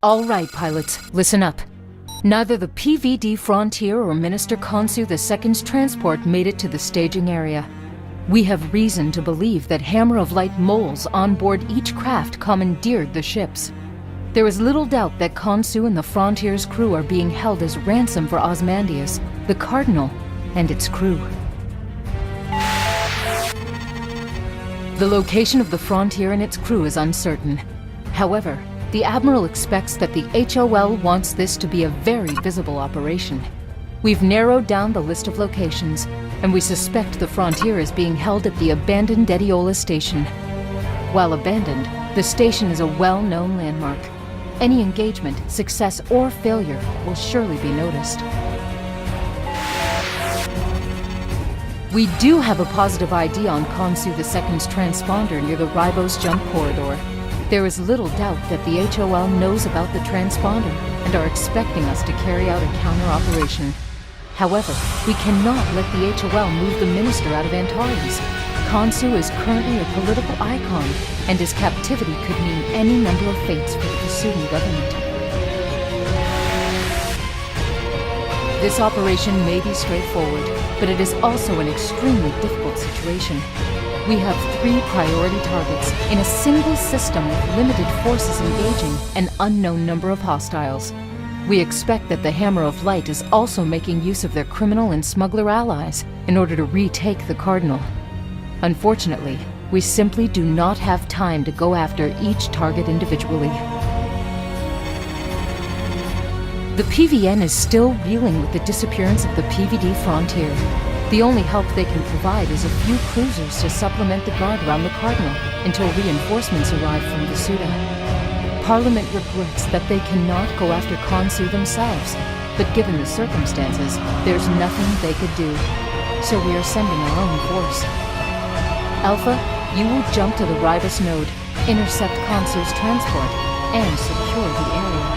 All right, pilots, listen up. Neither the PVD Frontier or Minister Khonsu II's transport made it to the staging area. We have reason to believe that Hammer of Light moles on board each craft commandeered the ships. There is little doubt that Khonsu and the Frontier's crew are being held as ransom for Ozymandias, the Cardinal, and its crew. The location of the Frontier and its crew is uncertain. However, the Admiral expects that the HOL wants this to be a very visible operation. We've narrowed down the list of locations, and we suspect the Frontier is being held at the abandoned Dediola station. While abandoned, the station is a well-known landmark. Any engagement, success or failure will surely be noticed. We do have a positive ID on Khonsu II's transponder near the Ribos jump corridor. There is little doubt that the HOL knows about the transponder and are expecting us to carry out a counter-operation. However, we cannot let the HOL move the Minister out of Antares. Khonsu is currently a political icon, and his captivity could mean any number of fates for the Vasudan government. This operation may be straightforward, but it is also an extremely difficult situation. We have 3 priority targets in a single system with limited forces engaging an unknown number of hostiles. We expect that the Hammer of Light is also making use of their criminal and smuggler allies in order to retake the Cardinal. Unfortunately, we simply do not have time to go after each target individually. The PVN is still reeling with the disappearance of the PVD Frontier. The only help they can provide is a few cruisers to supplement the guard around the Cardinal until reinforcements arrive from Vasudan. Parliament regrets that they cannot go after Khonsu themselves, but given the circumstances, there's nothing they could do. So we are sending our own force. Alpha, you will jump to the Ribos node, intercept Khonsu's transport, and secure the area.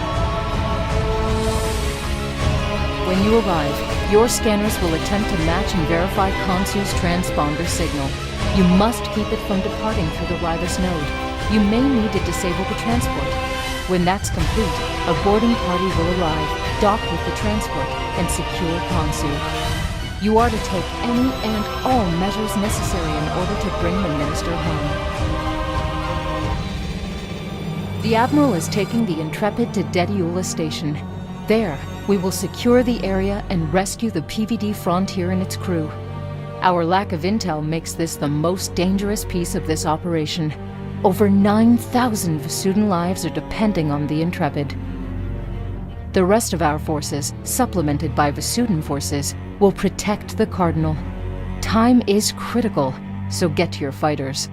When you arrive, your scanners will attempt to match and verify Khonsu's transponder signal. You must keep it from departing through the Ribos node. You may need to disable the transport. When that's complete, a boarding party will arrive, dock with the transport, and secure Khonsu. You are to take any and all measures necessary in order to bring the Minister home. The Admiral is taking the Intrepid to Dediola Station. There, we will secure the area and rescue the PVD Frontier and its crew. Our lack of intel makes this the most dangerous piece of this operation. Over 9,000 Vasudan lives are depending on the Intrepid. The rest of our forces, supplemented by Vasudan forces, will protect the Cardinal. Time is critical, so get to your fighters.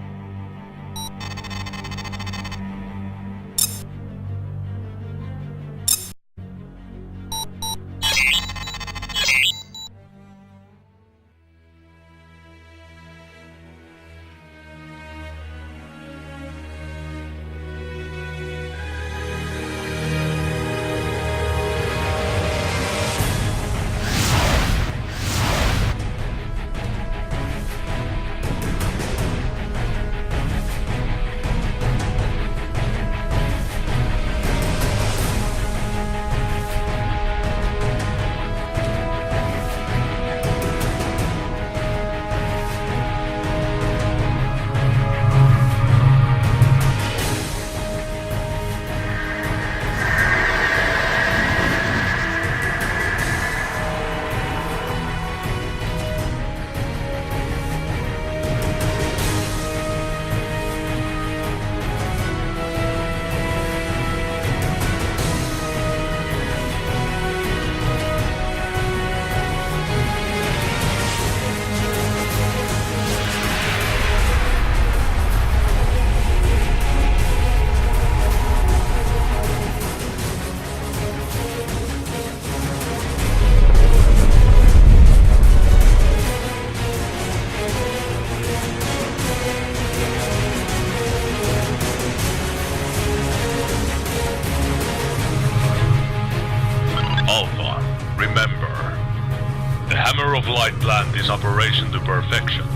Hammer of Light planned this operation to perfection.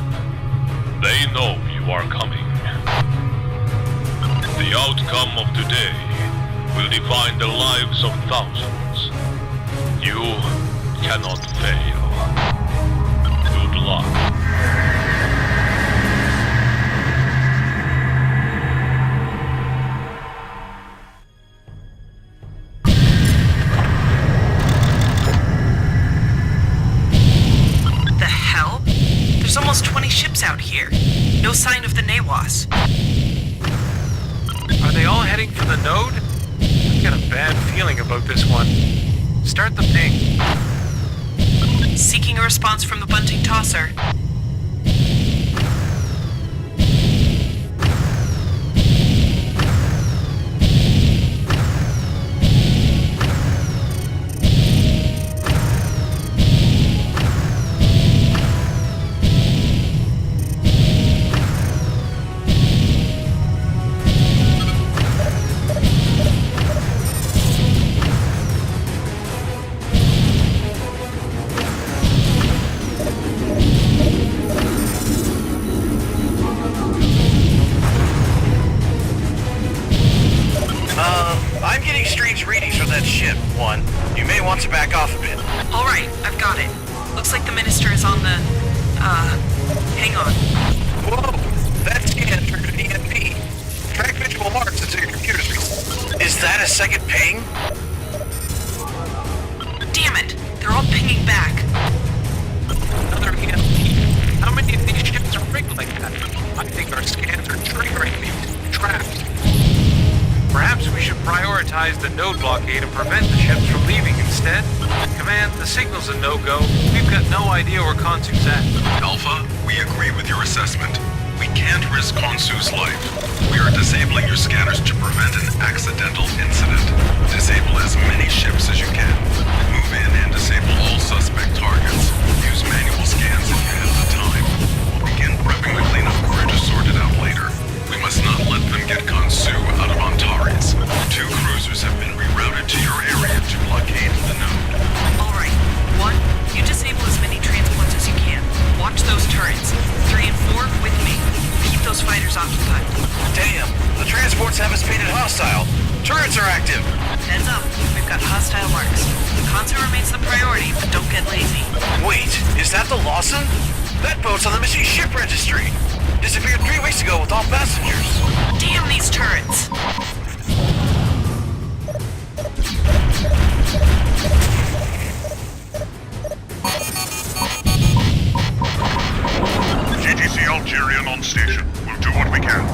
They know you are coming. The outcome of today will define the lives of thousands. You cannot fail. Good luck. The hell? There's almost 20 ships out here. No sign of the Nawas. Are they all heading for the node? I've got a bad feeling about this one. Start the ping. Seeking a response from the Bunting Tosser. I'm getting strange readings from that ship, One. You may want to back off a bit. Alright, I've got it. Looks like the Minister is on the... hang on. Whoa! That scan triggered an EMP. Track visual marks into your computer's recent. Is that a second ping? Damn it! They're all pinging back. Another EMP. How many of these ships are rigged like that? I think our scans are triggering these traps. Perhaps we should prioritize the node blockade and prevent the ships from leaving instead. Command, the signal's a no-go. We've got no idea where Khonsu's at. Alpha, we agree with your assessment. We can't risk Khonsu's life. We are disabling your scanners to prevent an accidental incident. Disable as many ships as you can. Move in and disable all suspect targets. Use manual scans if you have the time. We'll begin prepping the cleanup crew to sort it out later. We must not let them get Khonsu out of Antares. 2 cruisers have been rerouted to your area to blockade the node. Alright. 1, you disable as many transports as you can. Watch those turrets. 3 and 4, with me. Keep those fighters occupied. Damn! The transports have us painted hostile. Turrets are active! Heads up. We've got hostile marks. Khonsu remains the priority, but don't get lazy. Wait, is that the Lawson? That boat's on the missing ship registry. Disappeared 3 weeks ago with all passengers. Damn these turrets! GTC Algerian on station. We'll do what we can.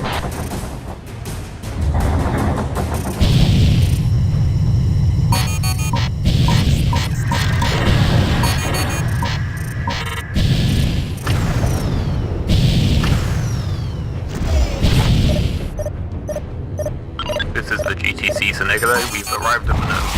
This is the GTC Senegal. We've arrived at the node.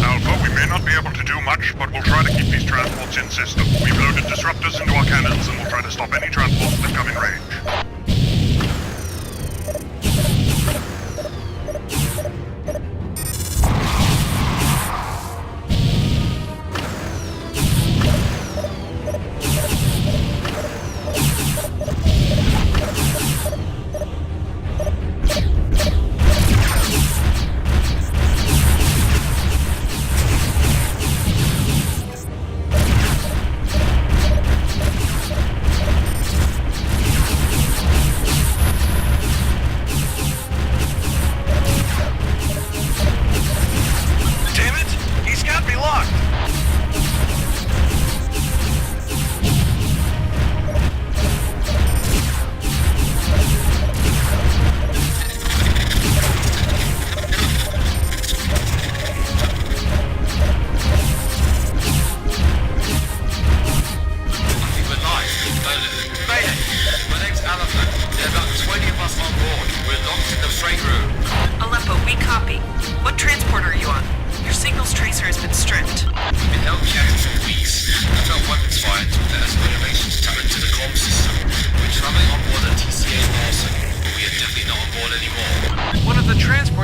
Alpha, we may not be able to do much, but we'll try to keep these transports in system. We've loaded disruptors into our cannons, and we'll try to stop any transports that come in range.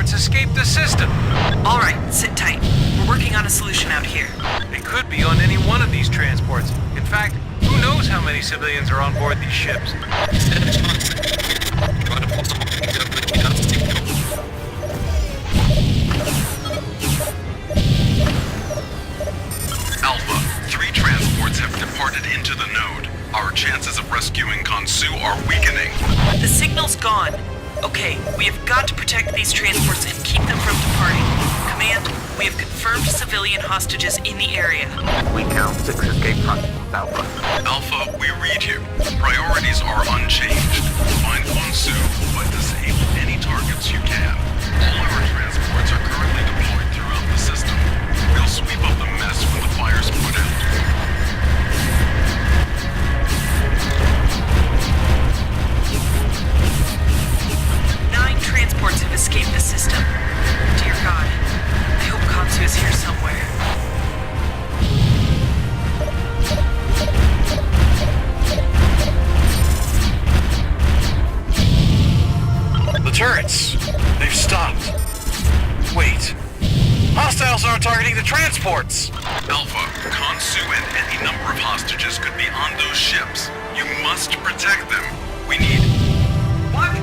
Escaped the system. Alright, sit tight. We're working on a solution out here. They could be on any one of these transports. In fact, who knows how many civilians are on board these ships? Alpha, 3 transports have departed into the node. Our chances of rescuing Khonsu are weakening. The signal's gone. Okay, we have got to protect these transports and keep them from departing. Command, we have confirmed civilian hostages in the area. We count 6 escape fronts, Alpha. Alpha, we read you. Priorities are unchanged. Find Khonsu, but disable any targets you can. All our transports are currently deployed throughout the system. We'll sweep up the mess when the fire's put out. Transports have escaped the system. Dear God, I hope Khonsu is here somewhere. The turrets! They've stopped. Wait. Hostiles aren't targeting the transports! Alpha, Khonsu and any number of hostages could be on those ships. You must protect them. We need... What?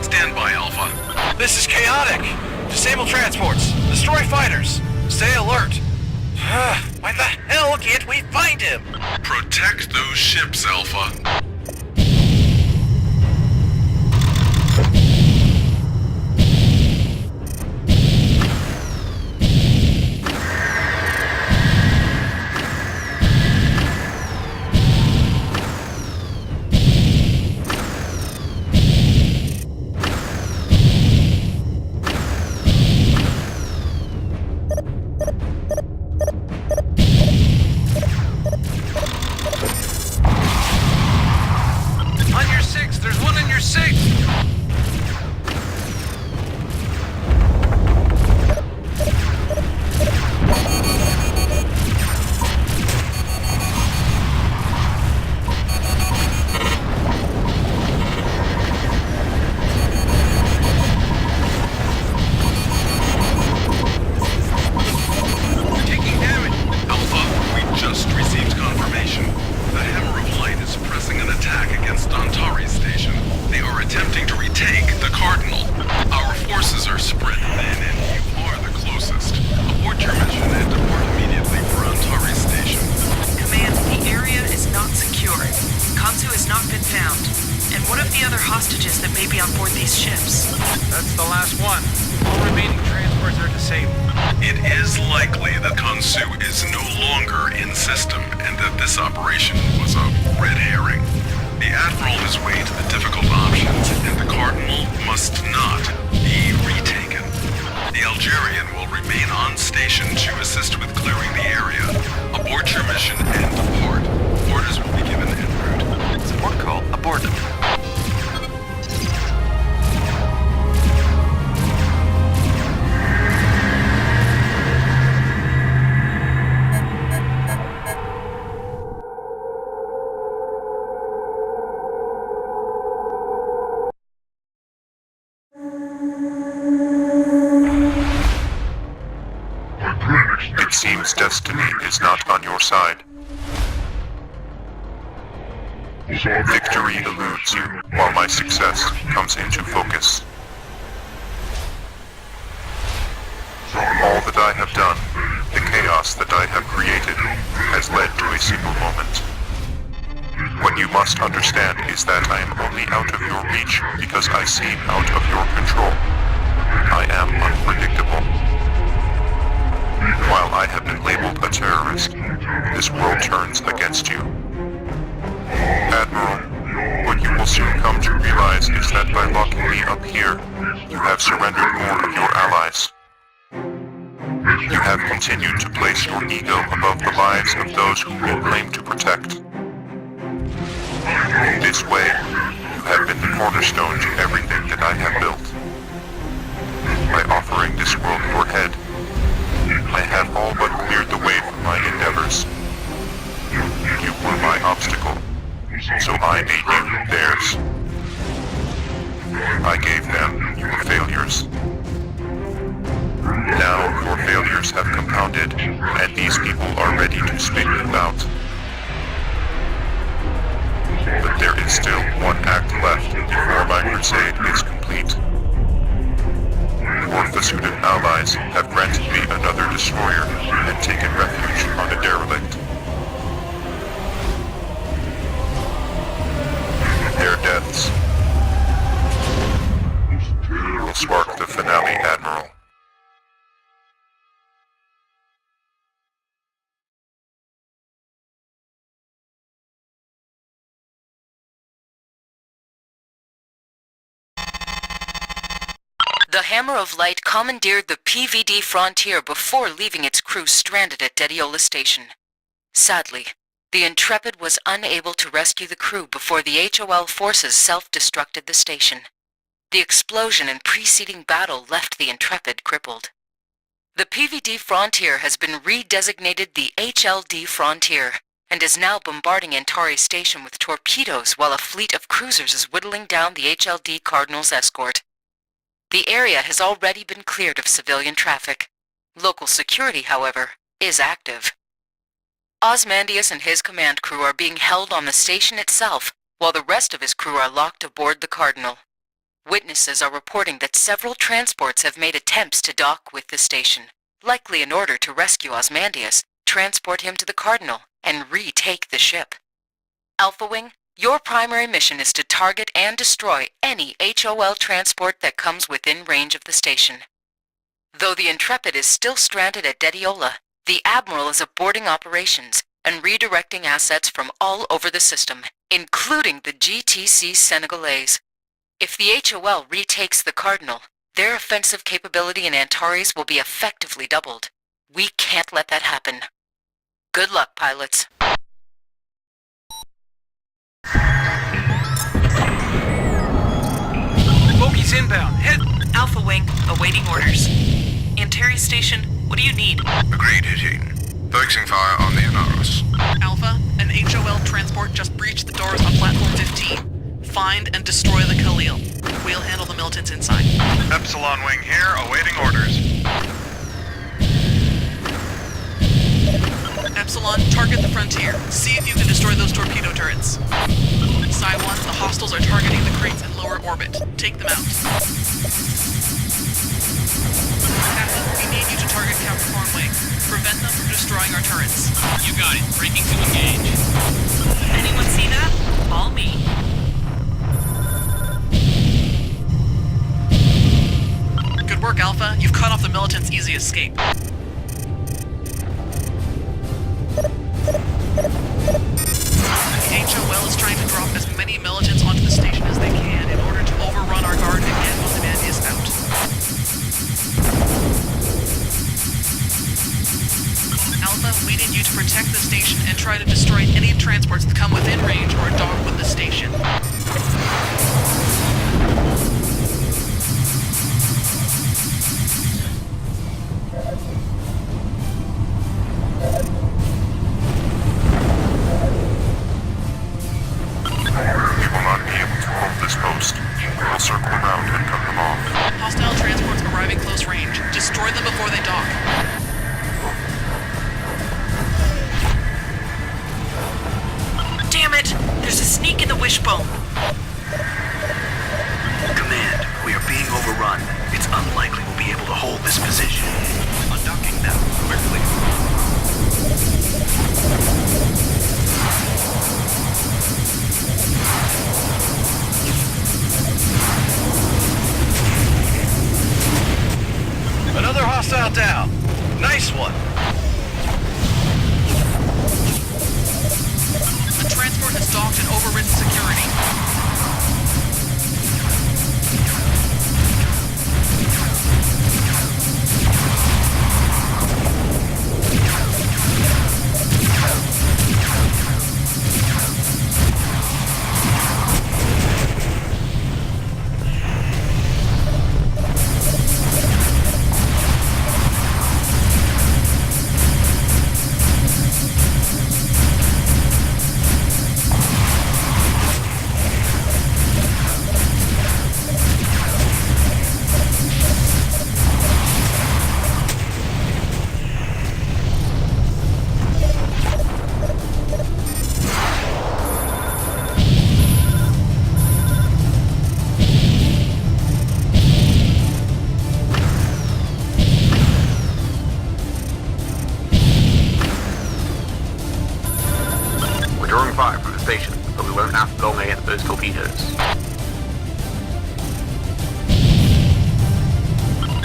Stand by, Alpha. This is chaotic! Disable transports! Destroy fighters! Stay alert! Why the hell can't we find him? Protect those ships, Alpha. On your 6, there's one on your 6! Taking damage. Alpha, we just received confirmation. The Hammer of Light is pressing an attack against Antari's station. They are attempting to retake the Cardinal. Our forces are spread thin and you are the closest. Abort your mission and depart immediately for Antari's station. Command, the area is not secure. Khonsu has not been found. And what of the other hostages that may be on board these ships? That's the last one. All remaining transports are disabled. It is likely that Khonsu is no longer in system and that this operation was a red herring. The Admiral has weighed the difficult options and the Cardinal must not be retaken. The Algerian will remain on station to assist with clearing the area. Abort your mission and depart. Orders will be given en route. Support call aborted. It seems destiny is not on your side. Victory eludes you, while my success comes into focus. All that I have done, the chaos that I have created, has led to a single moment. What you must understand is that I am only out of your reach because I seem out of your control. I am unpredictable. While I have been labeled a terrorist, this world turns against you. Admiral, what you will soon come to realize is that by locking me up here, you have surrendered more of your allies. You have continued to place your ego above the lives of those whom you claim to protect. This way, you have been the cornerstone to everything that I have built. By offering this world your head, I have all but cleared the way for my endeavors. You were my obstacle, so I made you theirs. I gave them your failures. Now your failures have compounded, and these people are ready to spit you out. But there Still one act left before my crusade is complete. Orthosudin allies have granted me another destroyer and taken refuge on a derelict. Their deaths will spark the finale, Admiral. The Hammer of Light commandeered the PVD Frontier before leaving its crew stranded at Dediola Station. Sadly, the Intrepid was unable to rescue the crew before the HOL forces self-destructed the station. The explosion and preceding battle left the Intrepid crippled. The PVD Frontier has been redesignated the HLD Frontier and is now bombarding Antares Station with torpedoes while a fleet of cruisers is whittling down the HLD Cardinal's escort. The area has already been cleared of civilian traffic. Local security, however, is active. Ozymandias and his command crew are being held on the station itself, while the rest of his crew are locked aboard the Cardinal. Witnesses are reporting that several transports have made attempts to dock with the station, likely in order to rescue Ozymandias, transport him to the Cardinal, and retake the ship. Alpha Wing, your primary mission is to target and destroy any HOL transport that comes within range of the station. Though the Intrepid is still stranded at Dediola, the Admiral is aborting operations and redirecting assets from all over the system, including the GTC Senegalese. If the HOL retakes the Cardinal, their offensive capability in Antares will be effectively doubled. We can't let that happen. Good luck, pilots. Bogies inbound. Head. Alpha Wing, awaiting orders. Antares Station, what do you need? Agreed, Eugene. Focusing fire on the Anaros. Alpha, an HOL transport just breached the doors on Platform 15. Find and destroy the Khalil. We'll handle the militants inside. Epsilon Wing here, awaiting orders. Epsilon, target the Frontier. See if you can destroy ththose torpedo turrets. Psi 1, the hostiles are targeting the crates in lower orbit. Take them out. Captain, we need you to target Capricorn Wing. Prevent them from destroying our turrets. You got it. Breaking to engage. Anyone see that? All me. Good work, Alpha. You've cut off the militants' easy escape. The HOL is trying to drop as many militants onto the station as they can in order to overrun our guard and get Ozymandias out. Alpha, we need you to protect the station and try to destroy any transports that come within range or dock with the station. We'll circle around and cut them off. Hostile transports arriving close range. Destroy them before they dock. Damn it! There's a sneak in the wishbone. Command, we are being overrun. It's unlikely we'll be able to hold this position. Undocking now, quickly. Another hostile down. Nice one. The transport has docked and overridden security. but we won't last long against those torpedoes.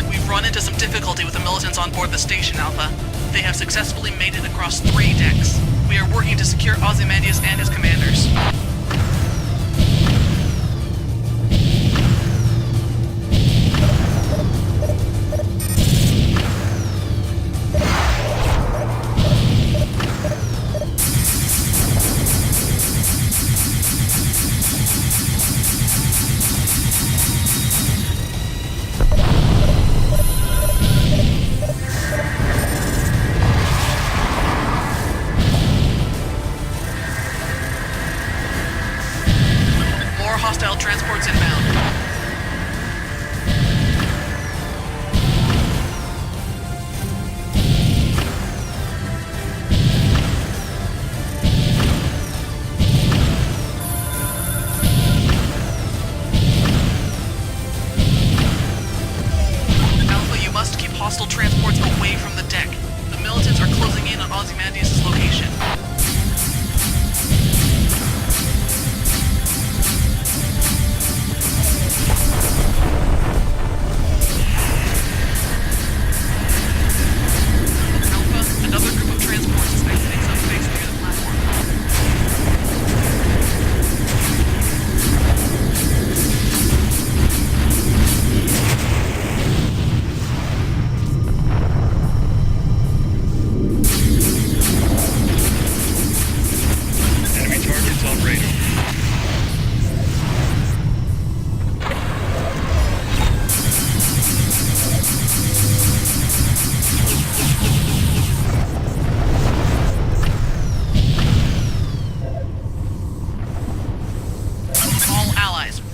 We've run into some difficulty with the militants on board the station, Alpha. They have successfully made it across 3 decks. We are working to secure Ozymandias and his commanders. Hostile transports inbound. Alpha, you must keep hostile transports away from the deck. The militants are closing in on Ozymandias' location.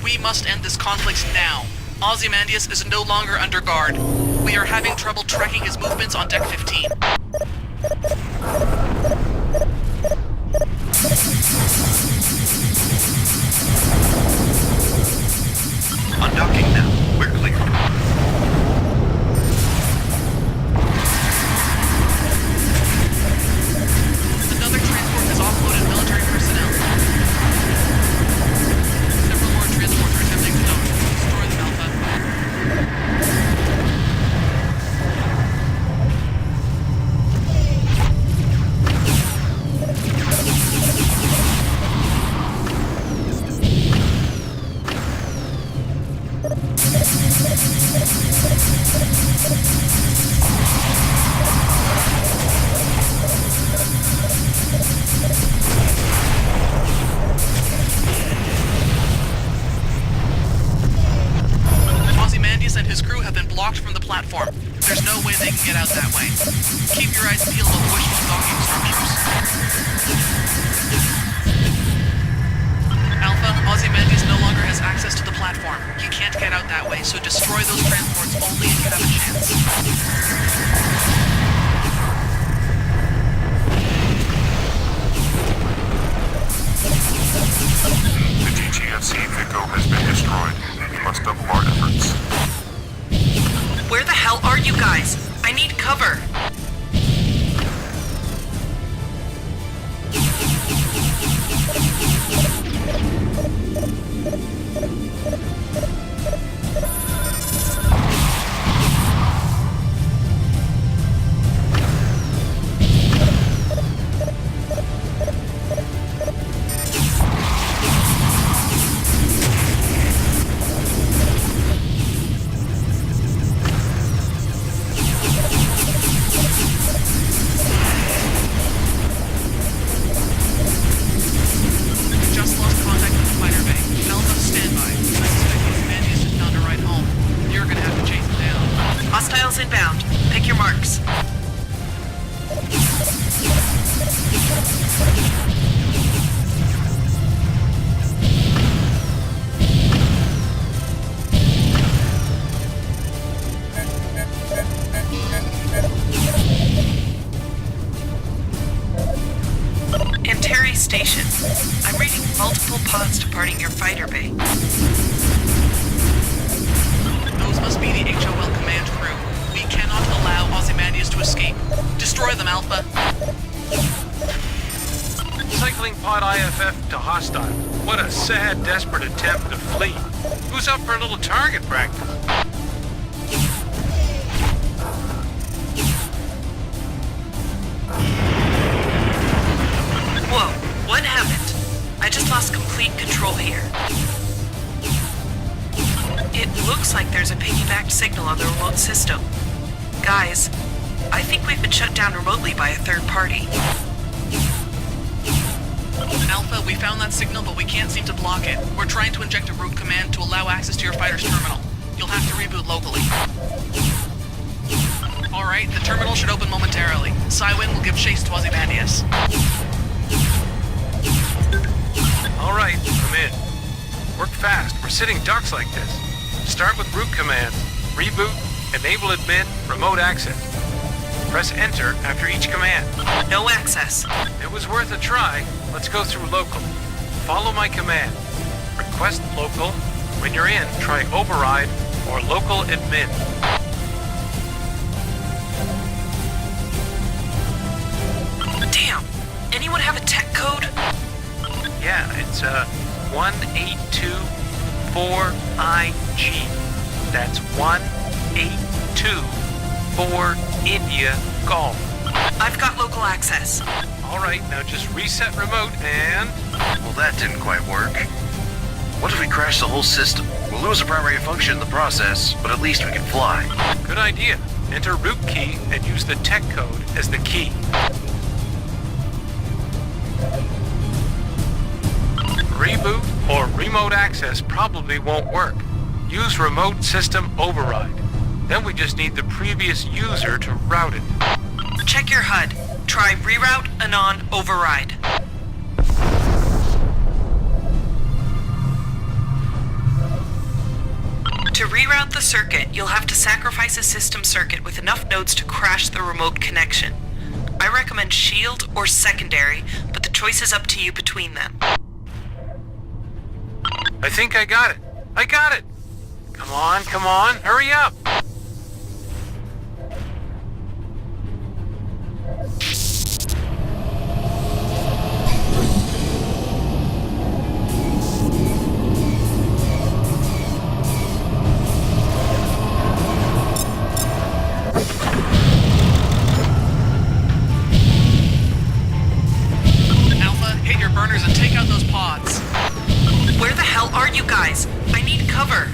We must end this conflict now. Ozymandias is no longer under guard. We are having trouble tracking his movements on Deck 15. Undocking now. We're clear. Another transport has offloaded military personnel. Several more transports are attempting to dock. Destroy them, Alpha. Ozymandias and his crew have been blocked from the platform. There's no way they can get out that way. Keep your eyes peeled on the wishbone docking structures. Alpha, Ozymandias no longer has access to the platform. You can't get out that way, so destroy those transports only if you have a chance. The DTFC Vico has been destroyed. We must double our efforts. Where the hell are you guys? I need cover. Just lost contact with the fighter bay. Alpha, standby. I suspect Ozymandias just found a ride home. You're gonna have to chase him down. Hostiles inbound. Pick your marks. Anteri Station. I'm reading multiple pods departing your fighter bay. Those must be the HOL command crew. We cannot allow Ozymandias to escape. Destroy them, Alpha. Cycling pod IFF to hostile. What a sad, desperate attempt to flee. Who's up for a little target practice? Whoa, what happened? I just lost complete control here. It looks like there's a piggybacked signal on the remote system. Guys, I think we've been shut down remotely by a third party. Alpha, we found that signal, but we can't seem to block it. We're trying to inject a root command to allow access to your fighter's terminal. You'll have to reboot locally. Alright, the terminal should open momentarily. Cywin will give chase to Ozymandias. Alright, I'm in. Work fast. We're sitting ducks like this. Start with root command. Reboot, enable admin, remote access. Press enter after each command. No access. It was worth a try. Let's go through local. Follow my command. Request local. When you're in, try override or local admin. Damn. Anyone have a tech code? Yeah, it's 1824IG. That's 1824 India Golf. I've got local access. Alright, now just reset remote and... Well, that didn't quite work. What if we crash the whole system? We'll lose a primary function in the process, but at least we can fly. Good idea. Enter root key and use the tech code as the key. Reboot or remote access probably won't work. Use remote system override. Then we just need the previous user to route it. Check your HUD. Try reroute, anon, override. To reroute the circuit, you'll have to sacrifice a system circuit with enough nodes to crash the remote connection. I recommend shield or secondary, but the choice is up to you between them. I think I got it. I got it! Come on, hurry up! Alpha, hit your burners and take out those pods. Where the hell are you guys? I need cover.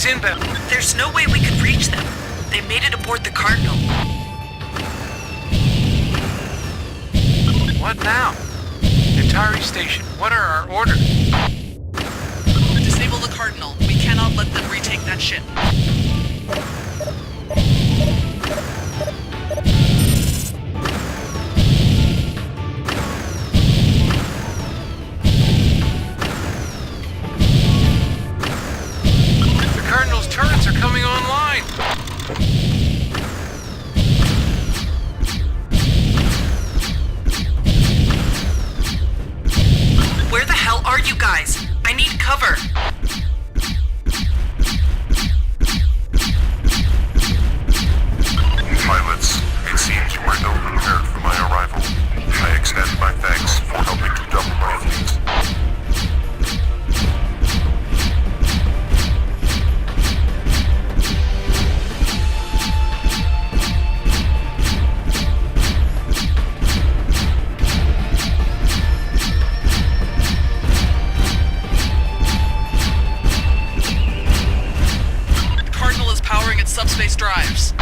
Inbound. There's no way we could reach them. They made it aboard the Cardinal. What now? Atari station, what are our orders? Disable the Cardinal. We cannot let them retake that ship. Cardinal's turrets are coming online! Where the hell are you guys? I need cover. Pilots, it seems you were ill prepared for my arrival. I extend my thanks for helping to double my fleet. Subspace drives.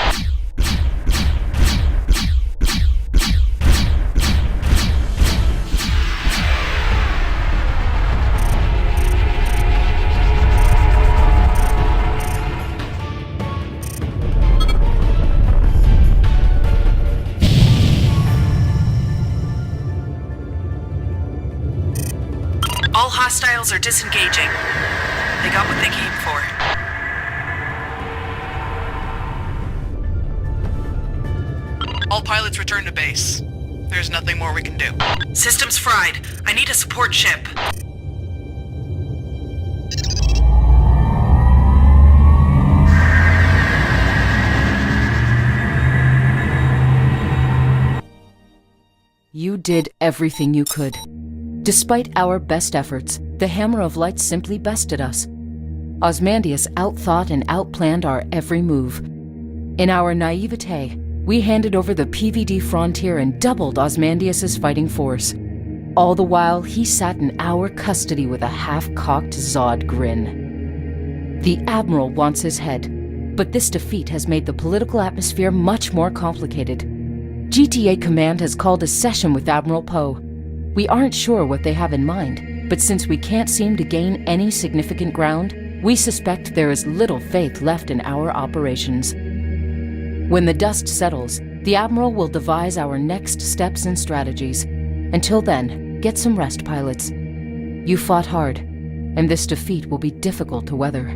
They're disengaging. They got what they came for. All pilots return to base. There's nothing more we can do. Systems fried. I need a support ship. You did everything you could. Despite our best efforts, the Hammer of Light simply bested us. Ozymandias outthought and outplanned our every move. In our naivete, we handed over the PVD frontier and doubled Ozymandias' fighting force. All the while, he sat in our custody with a half-cocked Zod grin. The Admiral wants his head, but this defeat has made the political atmosphere much more complicated. GTA Command has called a session with Admiral Poe. We aren't sure what they have in mind, but since we can't seem to gain any significant ground, we suspect there is little faith left in our operations. When the dust settles, the Admiral will devise our next steps and strategies. Until then, get some rest, pilots. You fought hard, and this defeat will be difficult to weather.